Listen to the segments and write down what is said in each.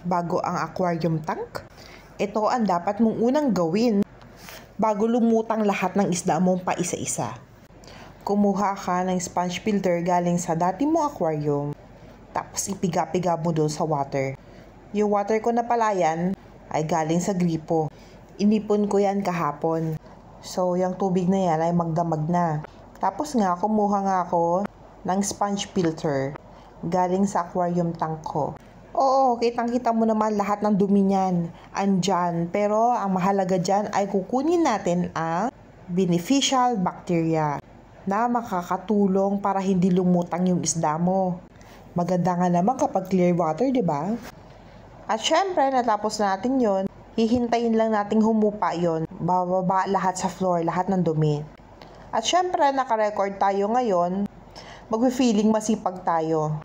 bago ang aquarium tank? Ito ang dapat mong unang gawin bago lumutang lahat ng isda mong pa isa-isa. Kumuha ka ng sponge filter galing sa dati mong aquarium, tapos ipiga-piga mo doon sa water. Yung water ko na palayan ay galing sa gripo. Inipon ko yan kahapon. So, yung tubig na yan ay magdamag na. Tapos nga, kumuha nga ako ng sponge filter galing sa aquarium tank ko. Oo, kitang-kita mo naman lahat ng dumi niyan. Andyan. Pero ang mahalaga dyan ay kukunin natin ang beneficial bacteria na makakatulong para hindi lumutang yung isda mo. Maganda nga naman kapag clear water, di ba? At syempre, natapos natin yon, hihintayin lang nating humupa yon. Bababa lahat sa floor, lahat ng dumi. At syempre, naka-record tayo ngayon. Mag-feeling masipag tayo.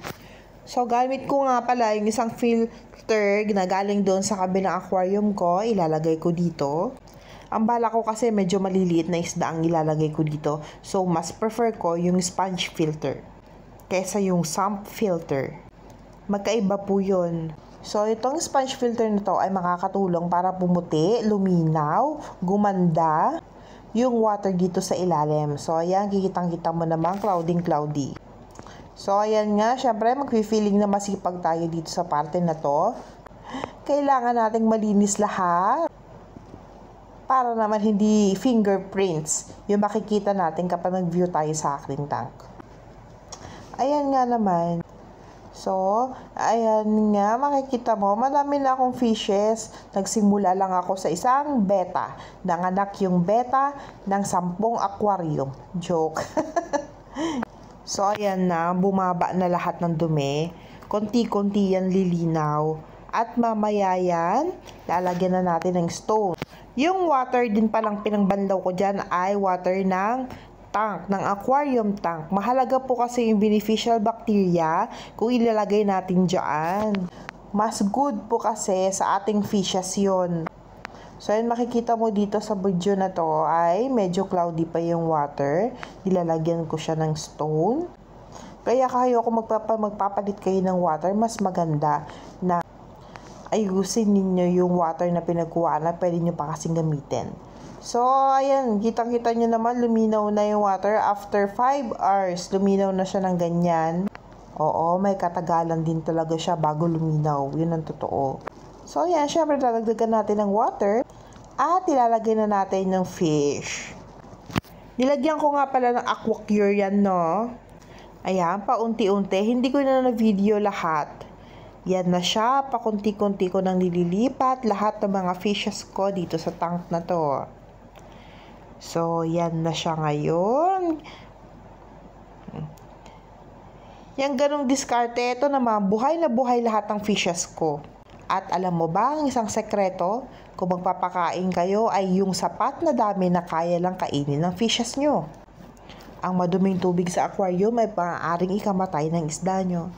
So, gamit ko nga pala yung isang filter na galing doon sa kabilang aquarium ko. Ilalagay ko dito. Ang bala ko kasi medyo maliliit na isda ang ilalagay ko dito. So, mas prefer ko yung sponge filter kesa yung sump filter. Magkaiba po yun. So, itong sponge filter na to ay makakatulong para pumuti, luminaw, gumanda yung water dito sa ilalim. So, ayan, kikitang-kita mo naman, cloudy. So, ayan nga, syempre, mag-feeling na masipag tayo dito sa parte na to. Kailangan nating malinis lahat para naman hindi fingerprints yung makikita natin kapag nag-view tayo sa aking tank. Ayan nga naman. So, ayan nga, makikita mo, madami na akong fishes. Nagsimula lang ako sa isang beta. Nanganak yung beta ng 10 aquarium. Joke. So, ayan na, bumaba na lahat ng dumi. Konti-konti yan lilinaw. At mamaya yan, lalagyan na natin ng stone. Yung water din palang pinangbandaw ko dyan ay water ng tank, ng aquarium tank. Mahalaga po kasi yung beneficial bacteria kung ilalagay natin dyan. Mas good po kasi sa ating fishes yun. So, yun, makikita mo dito sa video na to ay medyo cloudy pa yung water. Nilalagyan ko siya ng stone. Kaya kayo kung magpapalit kayo ng water, mas maganda na ayusin ninyo yung water na pinagkuha na pwede nyo pa kasing gamitin. So, ayan, kitang-kita nyo naman, luminaw na yung water. After 5 hours, luminaw na siya ng ganyan. Oo, may katagalan din talaga siya bago luminaw. Yun ang totoo. So, ayan, syempre lalagdagan natin ng water at ilalagay na natin ng fish. Nilagyan ko nga pala ng aquacure yan, no? Ayan, paunti-unti. Hindi ko na na-video lahat. Yan na siya, pakunti-kunti ko nang nililipat lahat ng mga fishes ko dito sa tank na to. So, yan na siya ngayon. Yan ganong diskarte. Ito naman, buhay na buhay lahat ng fishes ko. At alam mo ba, ang isang sekreto, kung magpapakain kayo ay yung sapat na dami na kaya lang kainin ng fishes nyo. Ang maduming tubig sa aquarium ay maaaring ikamatay ng isda nyo.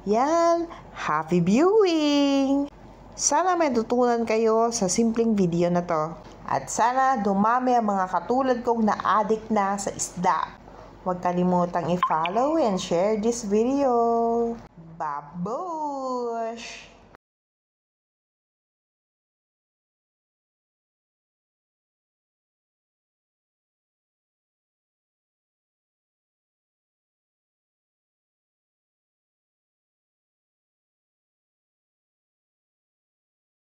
Yan, happy viewing! Sana may tutunan kayo sa simpleng video na to. At sana dumami ang mga katulad kong na-addict na sa isda. Huwag kalimutang i-follow and share this video. Babush!